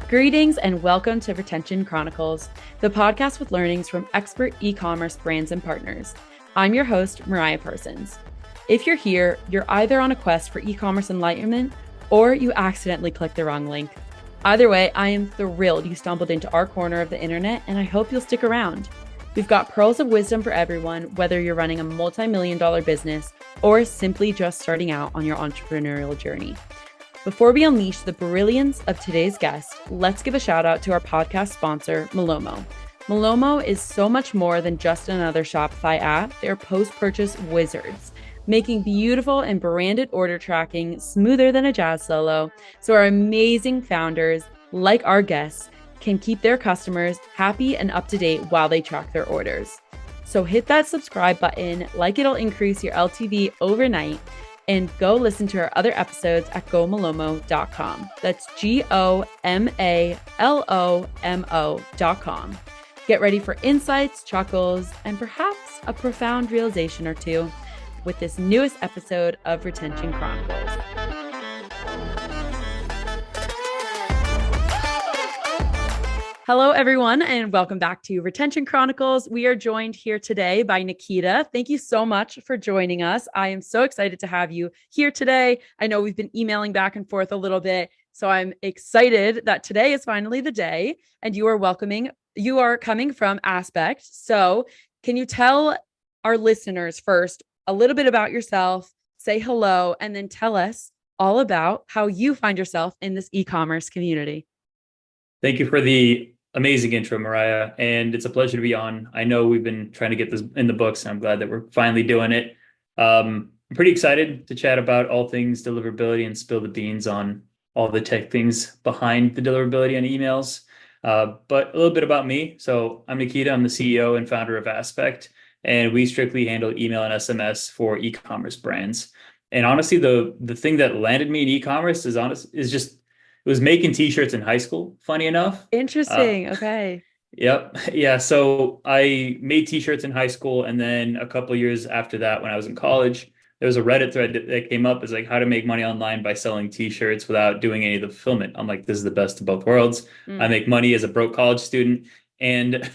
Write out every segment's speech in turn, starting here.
Greetings and welcome to Retention Chronicles, the podcast with learnings from expert e-commerce brands and partners. I'm your host, Mariah Parsons. If you're here, you're either on a quest for e-commerce enlightenment or you accidentally clicked the wrong link. Either way, I am thrilled you stumbled into our corner of the internet, and I hope you'll stick around. We've got pearls of wisdom for everyone, whether you're running a multi-million-dollar business or simply just starting out on your entrepreneurial journey. Before we unleash the brilliance of today's guest, let's give a shout out to our podcast sponsor, Malomo. Malomo is so much more than just another Shopify app. They're post-purchase wizards, making beautiful and branded order tracking smoother than a jazz solo, so our amazing founders, like our guests, can keep their customers happy and up to date while they track their orders. So hit that subscribe button, like it'll increase your LTV overnight, and go listen to our other episodes at gomalomo.com. That's GOMALOMO.com. Get ready for insights, chuckles, and perhaps a profound realization or two with this newest episode of Retention Chronicles. Hello, everyone, and welcome back to Retention Chronicles. We are joined here today by Nikita. Thank you so much for joining us. I am so excited to have you here today. I know we've been emailing back and forth a little bit, so I'm excited that today is finally the day, and you are coming from ASPEKT. So can you tell our listeners first a little bit about yourself, say hello, and then tell us all about how you find yourself in this e-commerce community? Thank you for the amazing intro, Mariah, and it's a pleasure to be on. I know we've been trying to get this in the books, and I'm glad that we're finally doing it. I'm pretty excited to chat about all things deliverability and spill the beans on all the tech things behind the deliverability and emails. But a little bit about me. So I'm Nikita. I'm the CEO and founder of ASPEKT, and we strictly handle email and SMS for e-commerce brands. And honestly, the thing that landed me in e-commerce is just it was making t-shirts in high school, funny enough. Interesting. Okay. Yep. Yeah. So I made t-shirts in high school. And then a couple of years after that, when I was in college, there was a Reddit thread that came up as like how to make money online by selling t-shirts without doing any of the fulfillment. I'm like, this is the best of both worlds. I make money as a broke college student, and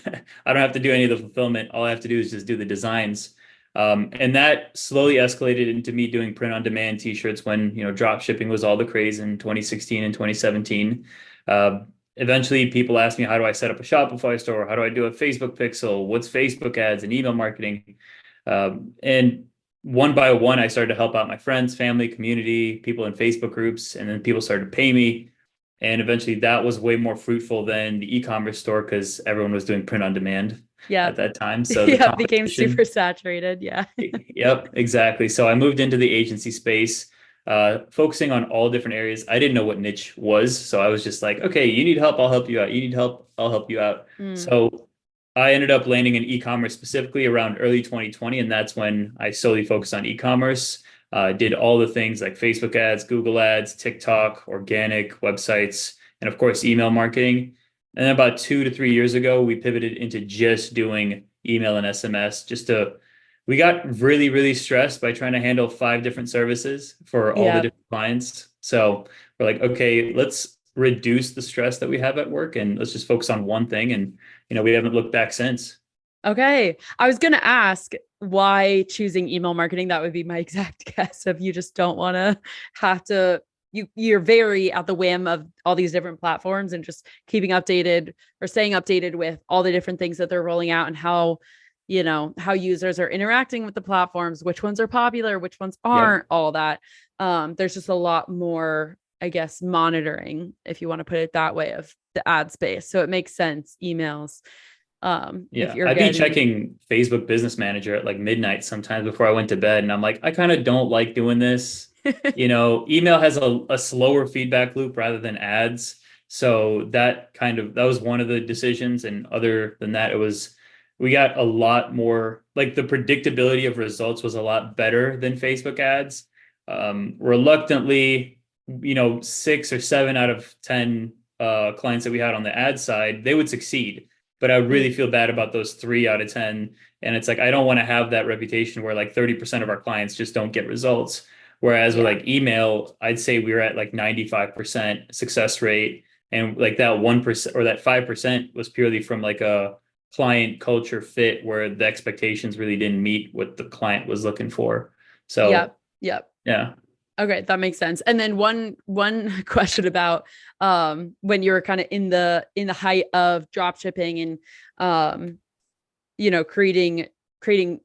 I don't have to do any of the fulfillment. All I have to do is just do the designs. And that slowly escalated into me doing print on demand t-shirts when, drop shipping was all the craze in 2016 and 2017. Eventually people asked me, how do I set up a Shopify store? How do I do a Facebook pixel? What's Facebook ads and email marketing? And one by one, I started to help out my friends, family, community, people in Facebook groups, and then people started to pay me. And eventually that was way more fruitful than the e-commerce store because everyone was doing print on demand at that time. So it became super saturated. Yeah. Yep, exactly. So I moved into the agency space, focusing on all different areas. I didn't know what niche was. So I was just like, okay, you need help, I'll help you out. You need help, I'll help you out. So I ended up landing in e-commerce specifically around early 2020. And that's when I solely focused on e-commerce. Did all the things like Facebook ads, Google ads, TikTok, organic websites, and of course, email marketing. And then about 2 to 3 years ago, we pivoted into just doing email and SMS. We got really, really stressed by trying to handle 5 different services for all the different clients. So we're like, okay, let's reduce the stress that we have at work and let's just focus on one thing. And, we haven't looked back since. Okay. I was going to ask why choosing email marketing. That would be my exact guess. If you just don't want to have to, you're very at the whim of all these different platforms and just keeping updated or staying updated with all the different things that they're rolling out and how users are interacting with the platforms, which ones are popular, which ones aren't, all that. There's just a lot more, I guess, monitoring, if you want to put it that way, of the ad space. So it makes sense. Emails. I'd be checking Facebook Business Manager at like midnight sometimes before I went to bed. And I'm like, I kind of don't like doing this. Email has a slower feedback loop rather than ads. So that was one of the decisions. And other than that, we got a lot more, like the predictability of results was a lot better than Facebook ads. Reluctantly, 6 or 7 out of 10 clients that we had on the ad side, they would succeed. But I would really feel bad about those 3 out of 10. And it's like, I don't want to have that reputation where like 30% of our clients just don't get results. Whereas with like email, I'd say we were at like 95% success rate. And like that 1% or that 5% was purely from like a client culture fit where the expectations really didn't meet what the client was looking for. So Yep. Yep. yeah. Okay, that makes sense. And then one question about when you were kind of in the height of drop shipping and creating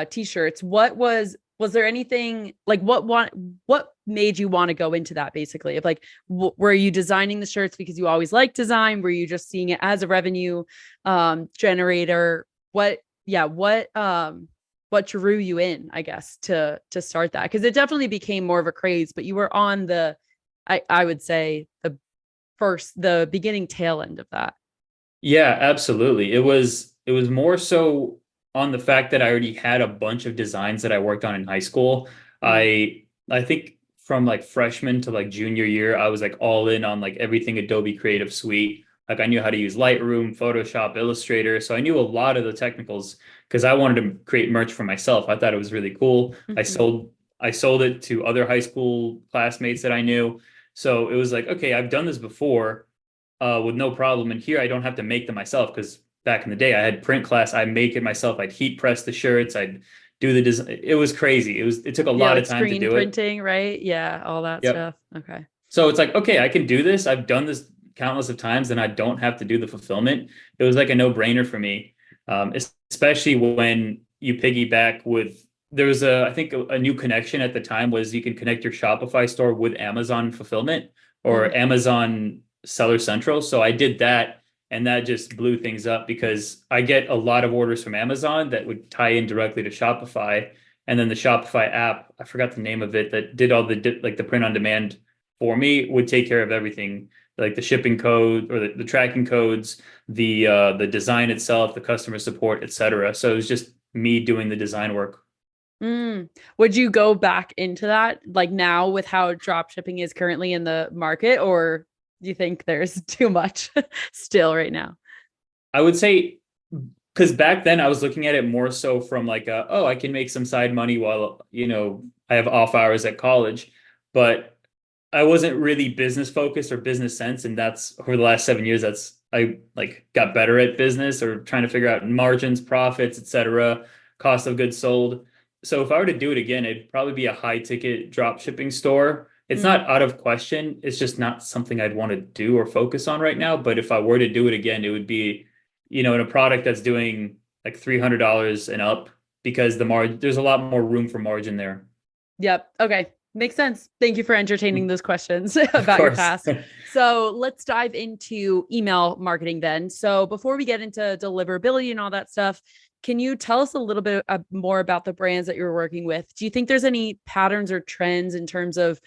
t-shirts. Was there anything like what made you want to go into that basically? If like were you designing the shirts because you always liked design? Were you just seeing it as a revenue generator? What drew you in, I guess, to start that? Because it definitely became more of a craze, but you were on I would say the beginning tail end of that. Yeah, absolutely. It was more so on the fact that I already had a bunch of designs that I worked on in high school. Mm. I think from like freshman to like junior year, I was like all in on like everything Adobe Creative Suite. Like I knew how to use Lightroom, Photoshop, Illustrator. So I knew a lot of the technicals because I wanted to create merch for myself. I thought it was really cool. Mhm. I sold it to other high school classmates that I knew. So it was like, okay, I've done this before with no problem. And here I don't have to make them myself because back in the day I had print class. I make it myself. I'd heat press the shirts. I'd do the design. It was crazy. It took a Yeah, lot of like time to screen do it. printing, right? Yeah, all that Yep. stuff. Okay. So it's like, okay, I can do this. I've done this countless of times and I don't have to do the fulfillment. It was like a no-brainer for me. Especially when you piggyback with there was I think a new connection at the time was you can connect your Shopify store with Amazon fulfillment or Mm. Amazon Seller Central. So I did that and that just blew things up because I get a lot of orders from Amazon that would tie in directly to Shopify. And then the Shopify app, I forgot the name of it, that did all the like the print on demand for me would take care of everything like the shipping code or the tracking codes, the design itself, the customer support, etc. So it was just me doing the design work. Mm. Would you go back into that like now with how drop shipping is currently in the market, or do you think there's too much still right now? I would say because back then I was looking at it more so from like oh, I can make some side money while I have off hours at college, but I wasn't really business focused or business sense, and that's over the last 7 years that's I like got better at business or trying to figure out margins, profits, etc., cost of goods sold. So if I were to do it again, it'd probably be a high ticket drop shipping store. It's Mm. not out of question. It's just not something I'd want to do or focus on right now. But if I were to do it again, it would be, in a product that's doing like $300 and up because there's a lot more room for margin there. Yep. Okay. Makes sense. Thank you for entertaining those questions Of about your course. past. So let's dive into email marketing then. So before we get into deliverability and all that stuff, can you tell us a little bit more about the brands that you're working with? Do you think there's any patterns or trends in terms of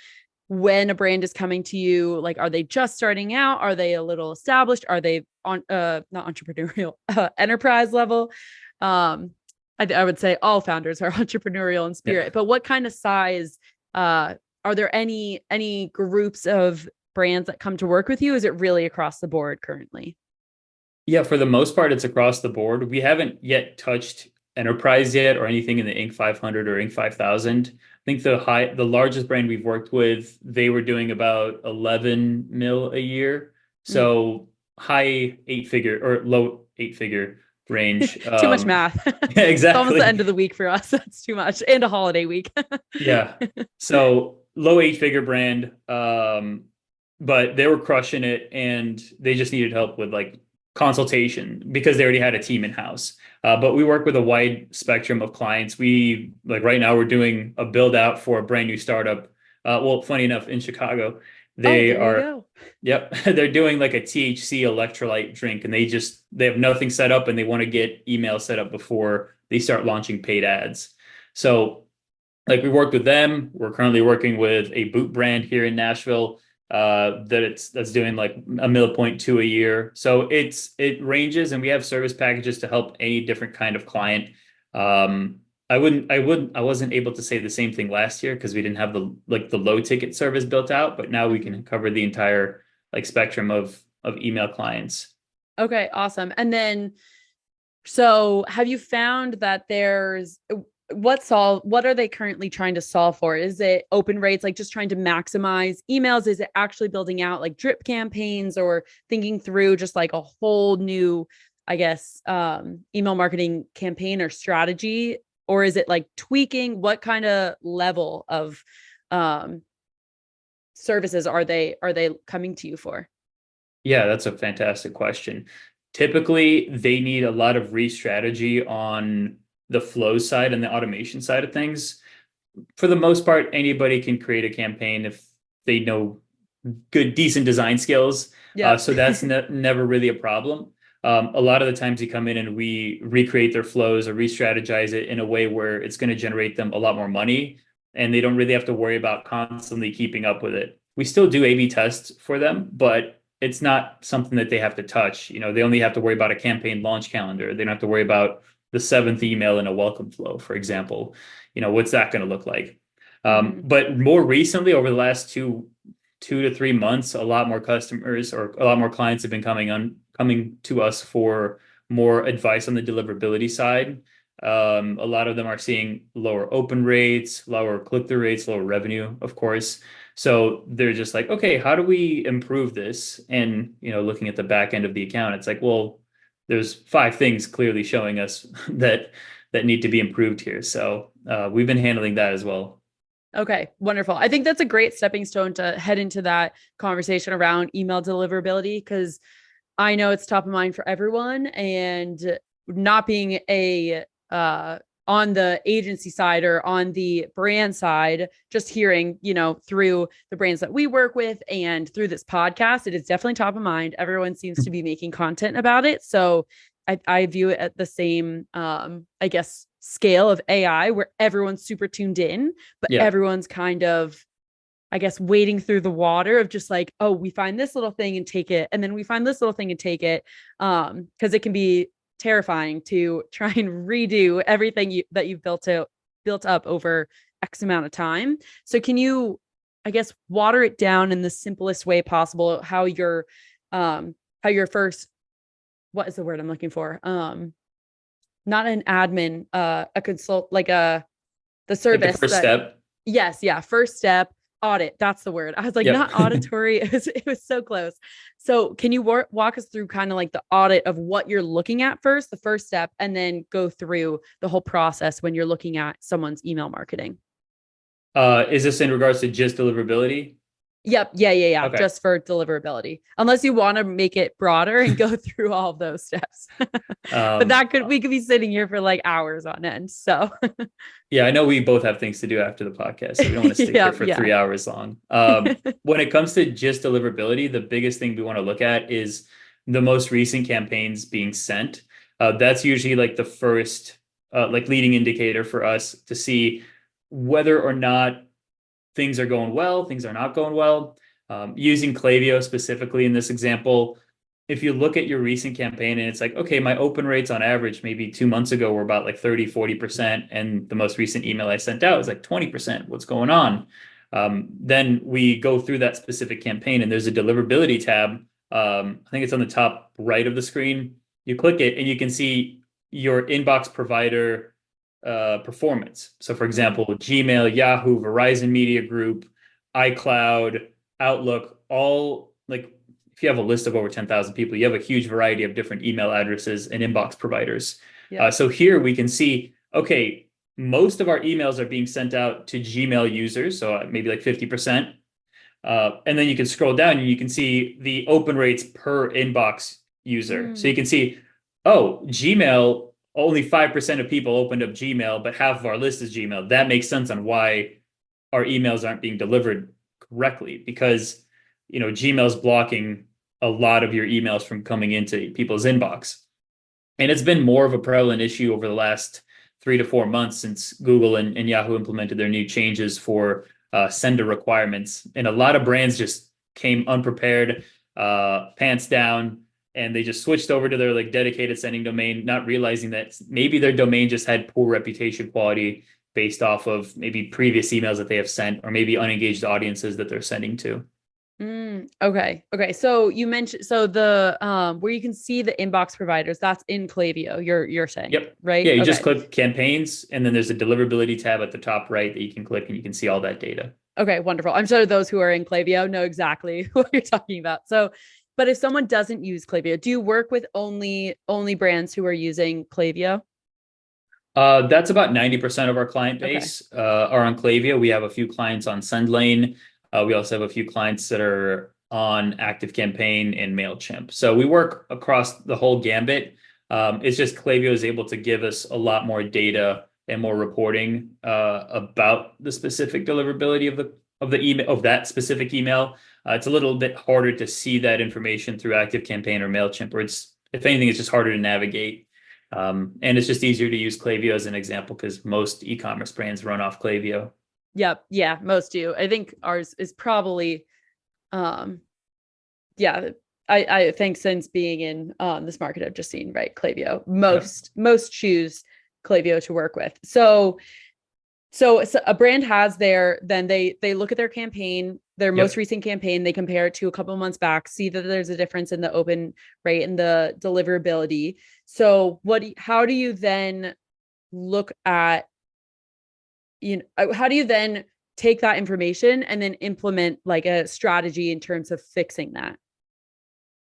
when a brand is coming to you? Like, are they just starting out? Are they a little established? Are they on not entrepreneurial, enterprise level? Um, I would say all founders are entrepreneurial in Yeah. spirit, but what kind of size are there any groups of brands that come to work with you? Is it really across the board currently? Yeah, for the most part, it's across the board. We haven't yet touched enterprise yet or anything in the Inc. 500 or Inc. 5000. I think the largest brand we've worked with, they were doing about 11 mil a year. Mm. So high eight figure or low eight figure range. Too much math. Yeah, It's almost the exactly. end of the week for us. That's too much. And a holiday week. Yeah. So low eight figure brand. But they were crushing it and they just needed help with like consultation because they already had a team in house. But we work with a wide spectrum of clients. We like right now we're doing a build out for a brand new startup. Well, funny enough, in Chicago, Oh, they there you are, go. yep, they're doing like a THC electrolyte drink and they have nothing set up and they want to get email set up before they start launching paid ads. So like we worked with them. We're currently working with a boot brand here in Nashville that's doing like a mil point two a year. So it ranges, and we have service packages to help any different kind of client. I wasn't able to say the same thing last year because we didn't have the low ticket service built out, but now we Mhm. can cover the entire like spectrum of email clients. Okay, awesome. And then, so have you found that there's what are they currently trying to solve for? Is it open rates, like just trying to maximize emails? Is it actually building out like drip campaigns, or thinking through just like a whole new, I guess, email marketing campaign or strategy? Or is it like tweaking? What kind of level of um, services are they coming to you for? Yeah, that's a fantastic question. Typically, they need a lot of re-strategy on the flow side and the automation side of things. For the most part, anybody can create a campaign if they know good, decent design skills. Yeah. So that's never really a problem. A lot of the times you come in and we recreate their flows or re-strategize it in a way where it's going to generate them a lot more money, and they don't really have to worry about constantly keeping up with it. We still do A/B tests for them, but it's not something that they have to touch. They only have to worry about a campaign launch calendar. They don't have to worry about the seventh email in a welcome flow, for example. What's that going to look like? But more recently, over the last 2 to 3 months, a lot more customers or a lot more clients have been coming to us for more advice on the deliverability side. A lot of them are seeing lower open rates, lower click-through rates, lower revenue, of course. So they're just like, okay, how do we improve this? And looking at the back end of the account, it's like, well, there's 5 things clearly showing us that need to be improved here. So we've been handling that as well. Okay, wonderful. I think that's a great stepping stone to head into that conversation around email deliverability, because I know it's top of mind for everyone. And not being a on the agency side or on the brand side, just hearing, through the brands that we work with and through this podcast, it is definitely top of mind. Everyone seems to be making content about it. So I view it at the same, I guess, scale of AI, where everyone's super tuned in, but Yeah. everyone's kind of, I guess, wading through the water of just like, oh, we find this little thing and take it. And then we find this little thing and take it. Because it can be terrifying to try and redo everything that you've built up over X amount of time. So can you, I guess, water it down in the simplest way possible, how your first, what is the word I'm looking for? Not an admin, a consult, like the service, like the first step. Yes, yeah, first step, audit. That's the word. I was like, Yep. not auditory. It was so close. So can you walk us through kind of like the audit of what you're looking at first, the first step, and then go through the whole process when you're looking at someone's email marketing? Is this in regards to just deliverability? Yep. Yeah. Okay. Just for deliverability, unless you want to make it broader and go through all of those steps. But we could be sitting here for like hours on end. So yeah, I know we both have things to do after the podcast, so we don't want to stick here for 3 hours long. When it comes to just deliverability, the biggest thing we want to look at is the most recent campaigns being sent. That's usually like the first like leading indicator for us to see whether or not things are going well, things are not going well. Using Klaviyo specifically in this example, if you look at your recent campaign and it's like, okay, my open rates on average, maybe 2 months ago were about like 30-40%. And the most recent email I sent out was like 20%. What's going on? Then we go through that specific campaign and there's a deliverability tab. I think it's on the top right of the screen. You click it and you can see your inbox provider performance. So for example, Gmail, Yahoo, Verizon Media Group, iCloud, Outlook, all like if you have a list of over 10,000 people, you have a huge variety of different email addresses and inbox providers. Yeah. So here we can see, okay, most of our emails are being sent out to Gmail users, so maybe like 50%. And then you can scroll down and you can see the open rates per inbox user. So you can see, oh, Gmail, only 5% of people opened up Gmail, but half of our list is Gmail. That makes sense on why our emails aren't being delivered correctly, because Gmail's blocking a lot of your emails from coming into people's inbox. And it's been more of a prevalent issue over the last 3 to 4 months since Google and Yahoo implemented their new changes for sender requirements. And a lot of brands just came unprepared, pants down, and they just switched over to their like dedicated sending domain, not realizing that maybe their domain just had poor reputation quality based off of maybe previous emails that they have sent, or maybe unengaged audiences that they're sending to. Okay. Okay. So you mentioned the where you can see the inbox providers, that's in Klaviyo, you're saying, Yep. right? Yeah, you just Okay. click campaigns, and then there's a deliverability tab at the top right that you can click, and you can see all that data. Okay, wonderful. I'm sure those who are in Klaviyo know exactly what you're talking about. So, but if someone doesn't use Klaviyo, do you work with only brands who are using Klaviyo? That's about 90% of our client Okay. base are on Klaviyo. We have a few clients on SendLane. We also have a few clients that are on ActiveCampaign and MailChimp. So we work across the whole gambit. It's just Klaviyo is able to give us a lot more data and more reporting about the specific deliverability of the email of that specific email. It's a little bit harder to see that information through ActiveCampaign or MailChimp, or it's if anything, it's just harder to navigate. And it's just easier to use Klaviyo as an example because most e-commerce brands run off Klaviyo. Yep. Yeah, most do. I think ours is probably um yeah, I think since being in this market I've just seen, right, Klaviyo. Yep. Most choose Klaviyo to work with. So a brand has then they look at their campaign, their most Yep. recent campaign, they compare it to a couple of months back, see that there's a difference in the open rate and the deliverability. So how do you then look at, how do you then take that information and then implement like a strategy in terms of fixing that?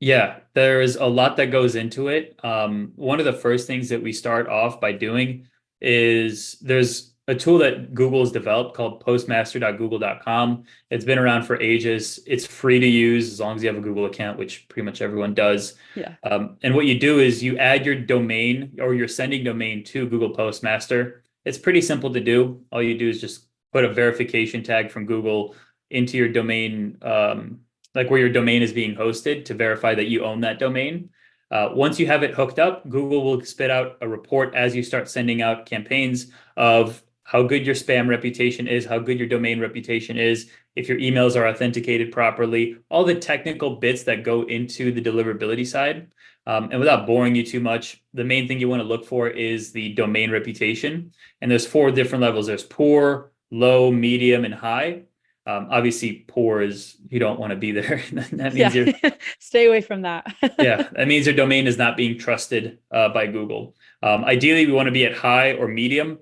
Yeah, there's a lot that goes into it. One of the first things that we start off by doing is there's a tool that Google's developed called postmaster.google.com. It's been around for ages. It's free to use as long as you have a Google account, which pretty much everyone does. Yeah. And what you do is you add your domain or your sending domain to Google Postmaster. It's pretty simple to do. All you do is just put a verification tag from Google into your domain, like where your domain is being hosted to verify that you own that domain. Once you have it hooked up, Google will spit out a report as you start sending out campaigns of how good your spam reputation is, how good your domain reputation is, if your emails are authenticated properly, all the technical bits that go into the deliverability side. And without boring you too much, the main thing you want to look for is the domain reputation. And there's 4 different levels. There's poor, low, medium, and high. Obviously, poor is you don't want to be there. That means Yeah. you're Stay away from that. yeah, that means your domain is not being trusted by Google. Ideally, we want to be at high or medium.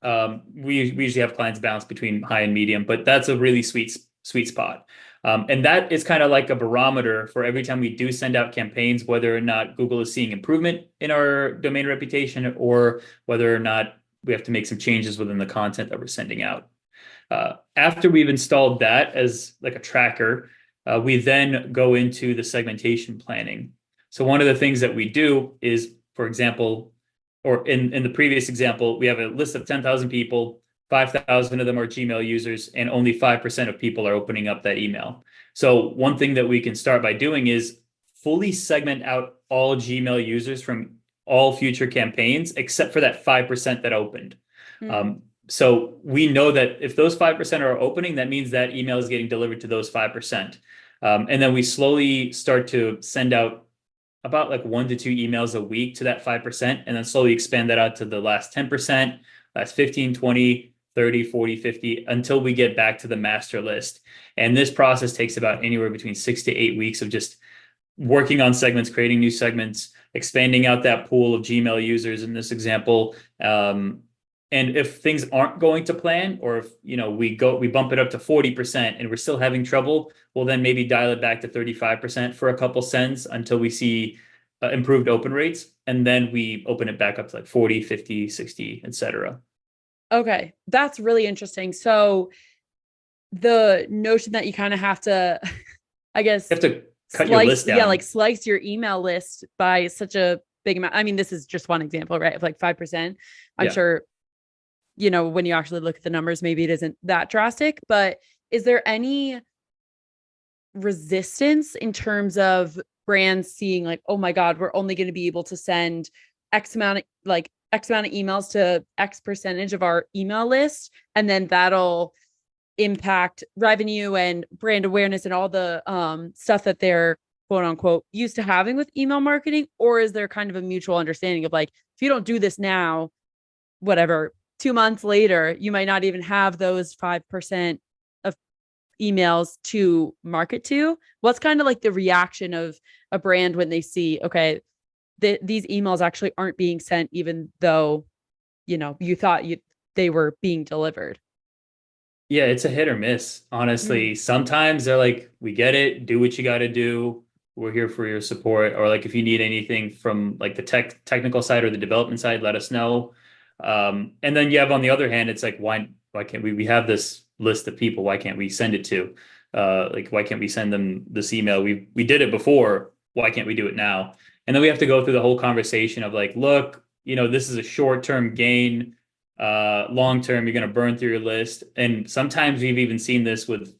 We usually have clients bounce between high and medium, but that's a really sweet spot. And that is kind of like a barometer for every time we do send out campaigns, whether or not Google is seeing improvement in our domain reputation or whether or not we have to make some changes within the content that we're sending out. After we've installed that as like a tracker, we then go into the segmentation planning. So one of the things that we do is, for example, or in the previous example, we have a list of 10,000 people, 5,000 of them are Gmail users, and only 5% of people are opening up that email. So one thing that we can start by doing is fully segment out all Gmail users from all future campaigns, except for that 5% that opened. Mm. So we know that if those 5% are opening, that means that email is getting delivered to those 5%. And then we slowly start to send out about like 1 to 2 emails a week to that 5%, and then slowly expand that out to the last 10%, last 15, 20, 30, 40, 50, until we get back to the master list. And this process takes about anywhere between 6 to 8 weeks of just working on segments, creating new segments, expanding out that pool of Gmail users in this example. And if things aren't going to plan, or if we bump it up to 40% and we're still having trouble, we'll then maybe dial it back to 35% for a couple sends until we see improved open rates. And then we open it back up to like 40, 50, 60, etc. Okay, that's really interesting. So the notion that you kind of have to, I guess, You have to cut your list down. like slice your email list by such a big amount. I mean, this is just one example, right? Of like 5%. I'm sure, when you actually look at the numbers, maybe it isn't that drastic, but is there any resistance in terms of brands seeing like, oh my God, we're only going to be able to send X amount of emails to X percentage of our email list, and then that'll impact revenue and brand awareness and all the stuff that they're quote unquote used to having with email marketing? Or is there kind of a mutual understanding of like, if you don't do this now, whatever, 2 months later, you might not even have those 5% of emails to market to? What's kind of like the reaction of a brand when they see, okay, these emails actually aren't being sent, even though, you thought they were being delivered? Yeah, it's a hit or miss, Mm, honestly. Sometimes they're like, we get it, do what you got to do. We're here for your support. Or like if you need anything from like the technical side or the development side, let us know. And then you have on the other hand, it's like, why can't we have this list of people? Why can't we send it to? Like why can't we send them this email? We did it before. Why can't we do it now? And then we have to go through the whole conversation of like, look, this is a short-term gain. Long term, you're going to burn through your list. And sometimes we've even seen this with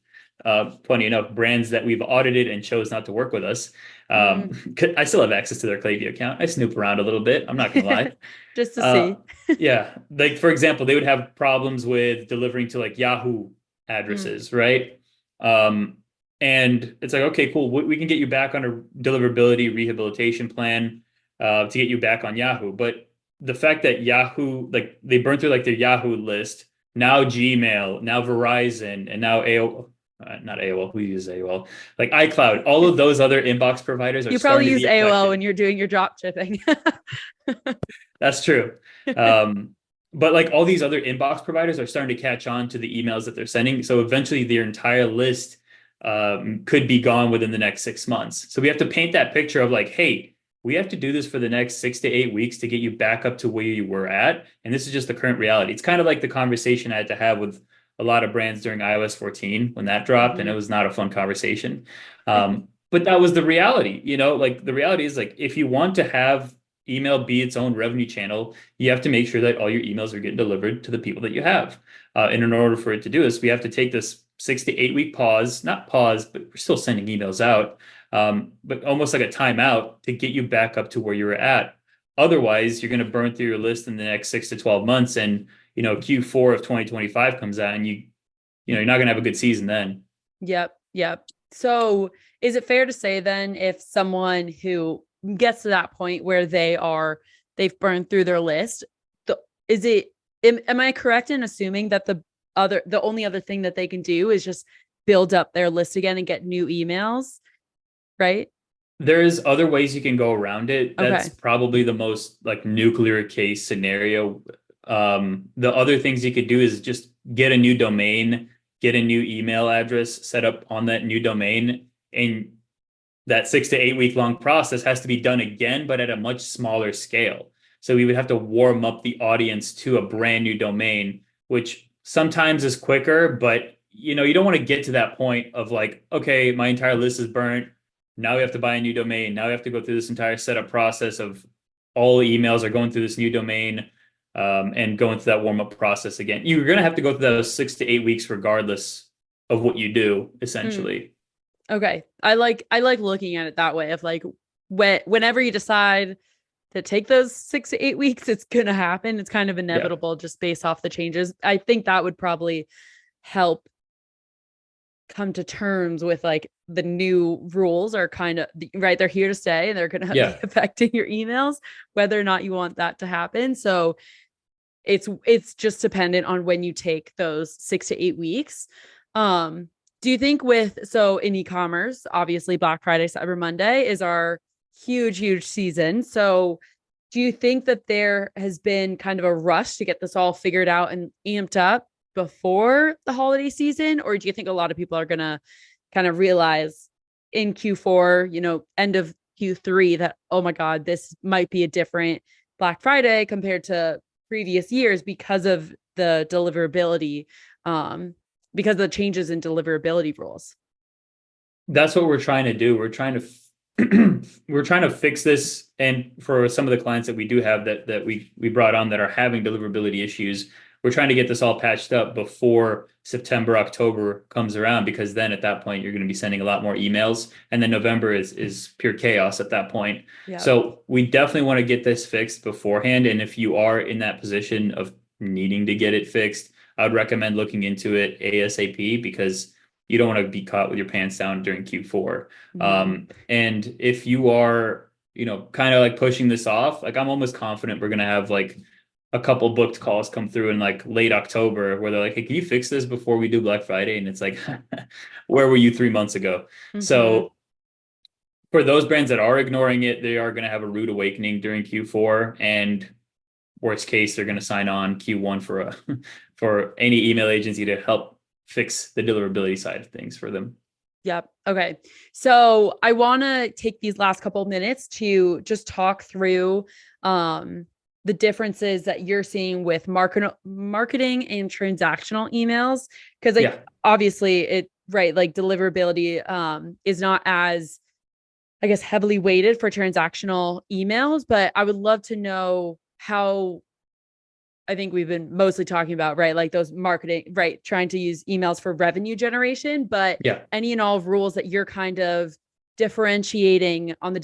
funny enough brands that we've audited and chose not to work with us. mm. I still have access to their Klaviyo account. I snoop around a little bit. I'm not going to lie. Just to Uh, see. yeah, like for example, they would have problems with delivering to like Yahoo Mm, addresses, right? Um, and it's like, okay, cool. We can get you back on a deliverability rehabilitation plan to get you back on Yahoo. But the fact that Yahoo, like they burned through like their Yahoo list, now Gmail, now Verizon, and now AOL, not AOL, who uses AOL? Like iCloud, all of those other inbox providers are you probably starting to use be AOL affected. when you're doing your drop shipping. That's true. But like all these other inbox providers are starting to catch on to the emails that they're sending. So eventually their entire list could be gone within the next 6 months. So we have to paint that picture of like, hey, we have to do this for the next 6 to 8 weeks to get you back up to where you were at. And this is just the current reality. It's kind of like the conversation I had to have with a lot of brands during iOS 14 when that dropped, and it Mhm. was not a fun conversation. But that was the reality, like the reality is like if you want to have email be its own revenue channel, you have to make sure that all your emails are getting delivered to the people that you have. And in order for it to do this, we have to take this 6 to 8 week pause, not pause, but we're still sending emails out, but almost like a timeout to get you back up to where you were at. Otherwise, you're going to burn through your list in the next 6 to 12 months, and Q4 of 2025 comes out, and you're not going to have a good season then. Yep. Yep. So is it fair to say then, if someone who gets to that point where they've burned through their list, is it, am I correct in assuming that the only other thing that they can do is just build up their list again and get new emails, right? There's other ways you can go around it. That's Okay. probably the most like nuclear case scenario. The other things you could do is just get a new domain, get a new email address set up on that new domain, and that 6 to 8 week long process has to be done again, but at a much smaller scale. So we would have to warm up the audience to a brand new domain, which sometimes is quicker, but you don't want to get to that point of like, okay, my entire list is burnt. Now we have to buy a new domain. Now we have to go through this entire setup process of all the emails are going through this new domain, and going through that warm up process again. You're going to have to go through those 6 to 8 weeks regardless of what you do, Mm, essentially. okay. I like looking at it that way of like, whenever you decide to take those 6 to 8 weeks, it's gonna happen. It's kind of Yeah. inevitable just based off the changes. I think that would probably help come to terms with like the new rules are kind of right. They're here to stay and they're going to be Yeah. affecting your emails, whether or not you want that to happen. So it's just dependent on when you take those 6 to 8 weeks. Um, do you think so in e-commerce, obviously Black Friday, Cyber Monday is our huge season. So do you think that there has been kind of a rush to get this all figured out and amped up before the holiday season? Or do you think a lot of people are going to kind of realize in Q4, end of Q3, that, oh my God, this might be a different Black Friday compared to previous years because of the deliverability, because of the changes in deliverability rules? That's what we're trying to do. We're trying to we're trying to fix this. And for some of the clients that we do have that we brought on that are having deliverability issues, we're trying to get this all patched up before September, October comes around, because then at that point you're going to be sending a lot more emails. And then November is pure chaos at that point. Yeah. So we definitely want to get this fixed beforehand. And if you are in that position of needing to get it fixed, I would recommend looking into it ASAP, because you don't want to be caught with your pants down during Q4. Mm-hmm. And if you are, kind of like pushing this off, like I'm almost confident we're going to have like a couple booked calls come through in like late October where they're like, hey, can you fix this before we do Black Friday? And it's like, where were you 3 months ago? Mm-hmm. So for those brands that are ignoring it, they are going to have a rude awakening during Q4, and worst case, they're going to sign on Q1 for a for any email agency to help fix the deliverability side of things for them. Yep. Okay. So I want to take these last couple of minutes to just talk through the differences that you're seeing with marketing and transactional emails. Cause like Yeah. obviously it, right. Like deliverability is not as, I guess, heavily weighted for transactional emails, but I would love to know how. I think we've been mostly talking about, right, like those marketing, right, trying to use emails for revenue generation, but Yeah. any and all rules that you're kind of differentiating on the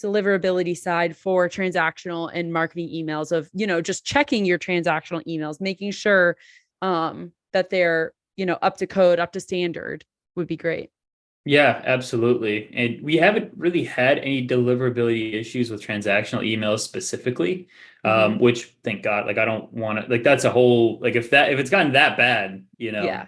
deliverability side for transactional and marketing emails of, just checking your transactional emails, making sure that they're, up to code, up to standard would be great. Yeah, absolutely. And we haven't really had any deliverability issues with transactional emails specifically, Mm-hmm. which thank God, like I don't want to, like that's a whole, like if it's gotten that bad, Yeah.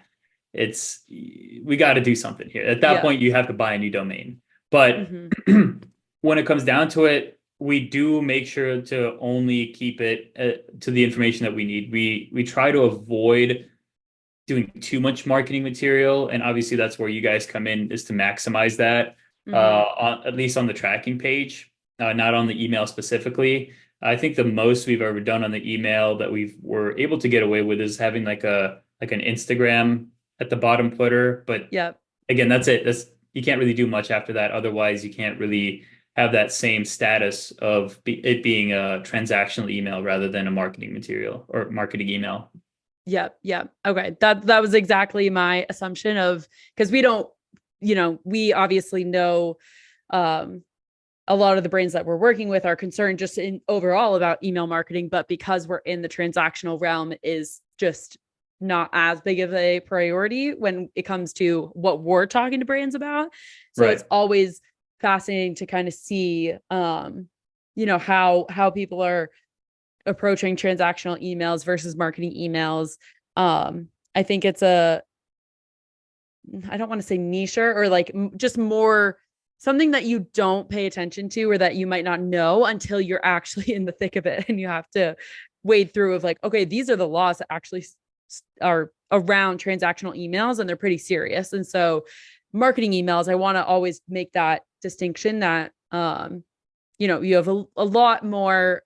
it's, we got to do something here. At that Yeah. point, you have to buy a new domain. But Mm-hmm. when it comes down to it, we do make sure to only keep it to the information that we need. We try to avoid doing too much marketing material, and obviously that's where you guys come in, is to maximize that Mm-hmm. at least on the tracking page, not on the email specifically. I think the most we've ever done on the email that we were able to get away with is having like an Instagram at the bottom footer, but Yep. again, that's it. That's, you can't really do much after that. Otherwise, you can't really have that same status of it being a transactional email rather than a marketing material or marketing email. Yep. Yep. Okay. That was exactly my assumption of, because we don't, we obviously know um a lot of the brands that we're working with are concerned just in overall about email marketing, but because we're in the transactional realm, is just not as big of a priority when it comes to what we're talking to brands about. So it's Right. always fascinating to kind of see how people are approaching transactional emails versus marketing emails. I think it's I don't want to say niche or like just more something that you don't pay attention to or that you might not know until you're actually in the thick of it and you have to wade through of like, okay, these are the laws that actually are around transactional emails and they're pretty serious. And so marketing emails, I want to always make that distinction that you have a lot more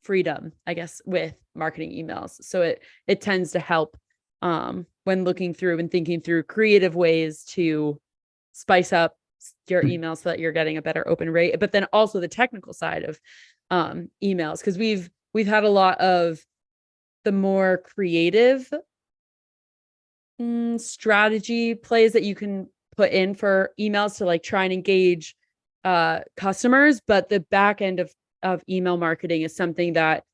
freedom, I guess, with marketing emails. So it tends to help when looking through and thinking through creative ways to spice up your emails so that you're getting a better open rate. But then also the technical side of emails, because we've had a lot of the more creative strategy plays that you can put in for emails to like try and engage customers, but the back end of email marketing is something that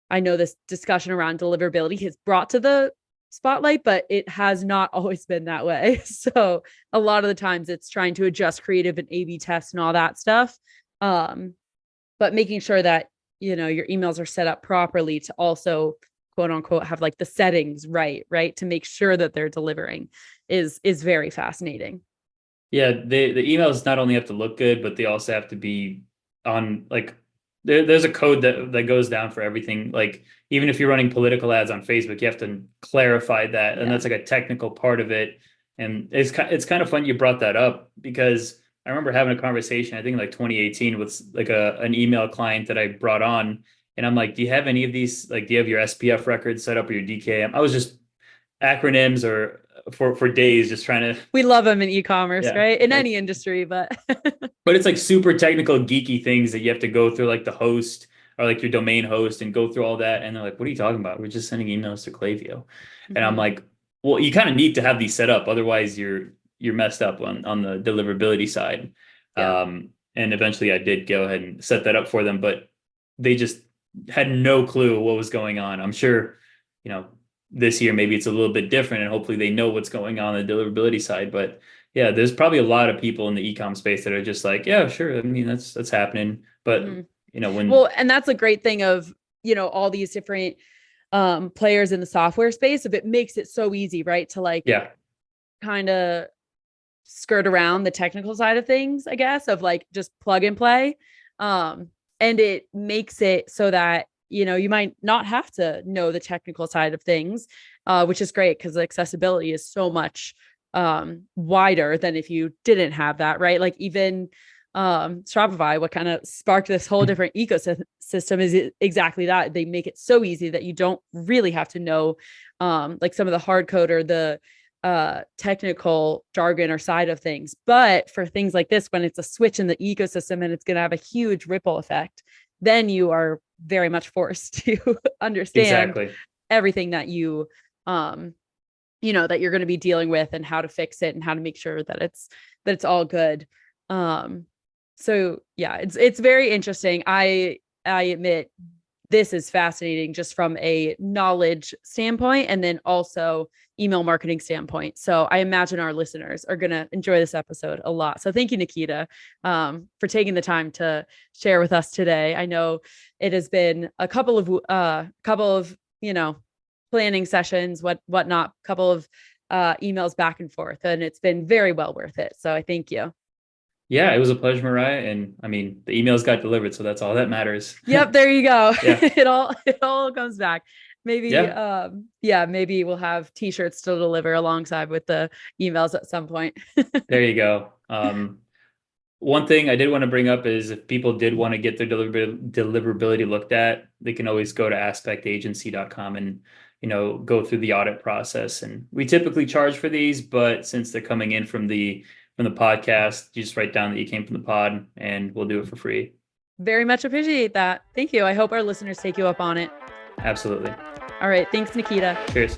I know this discussion around deliverability has brought to the spotlight, but it has not always been that way. So a lot of the times it's trying to adjust creative and A/B test and all that stuff. But making sure that your emails are set up properly to also quote unquote have like the settings right to make sure that they're delivering is very fascinating. Yeah, the emails not only have to look good, but they also have to be on like there's a code that goes down for everything. Like even if you're running political ads on Facebook, you have to clarify that, and Yeah. that's like a technical part of it. And it's kind of fun you brought that up because I remember having a conversation, I think like 2018, with like an email client that I brought on, and I'm like, do you have any of these? Like, do you have your SPF records set up or your DKM? I was just acronyms or for days just trying to, We love them in e-commerce, yeah. right? In any industry, but But it's like super technical, geeky things that you have to go through, like the host or like your domain host, and go through all that. And they're like, "What are you talking about? We're just sending emails to Klaviyo." And I'm mm-hmm. like, "Well, you kind of need to have these set up, otherwise you're messed up on the deliverability side." Yeah. And eventually, I did go ahead and set that up for them, but they just had no clue what was going on. I'm sure, you know, this year maybe it's a little bit different, and hopefully they know what's going on the deliverability side, but yeah, there's probably a lot of people in the e-com space that are just like, yeah, sure. I mean, that's happening. But Mm-hmm. when Well, and that's a great thing of all these different players in the software space, if it makes it so easy, right, to like kind of skirt around the technical side of things, I guess, of like just plug and play. And it makes it so that, you might not have to know the technical side of things, which is great because accessibility is so much wider than if you didn't have that, right? Like even Shopify, what kind of sparked this whole different ecosystem is exactly that. They make it so easy that you don't really have to know like some of the hard code or the technical jargon or side of things. But for things like this, when it's a switch in the ecosystem and it's going to have a huge ripple effect, then you are very much forced to understand everything that that you're going to be dealing with and how to fix it and how to make sure that it's all good. So yeah, it's very interesting. I admit this is fascinating just from a knowledge standpoint and then also email marketing standpoint. So I imagine our listeners are going to enjoy this episode a lot. So thank you, Nikita, for taking the time to share with us today. I know it has been a couple of planning sessions, whatnot, couple of emails back and forth, and it's been very well worth it. So I thank you. Yeah, it was a pleasure, Mariah. And I mean, the emails got delivered, so that's all that matters. Yep, there you go. It all comes back. Maybe, maybe we'll have t-shirts to deliver alongside with the emails at some point. There you go. One thing I did want to bring up is if people did want to get their deliverability looked at, they can always go to aspectagency.com and go through the audit process. And we typically charge for these, but since they're coming in from the podcast, you just write down that you came from the pod and we'll do it for free. Very much appreciate that. Thank you. I hope our listeners take you up on it. Absolutely. All right. Thanks, Nikita. Cheers.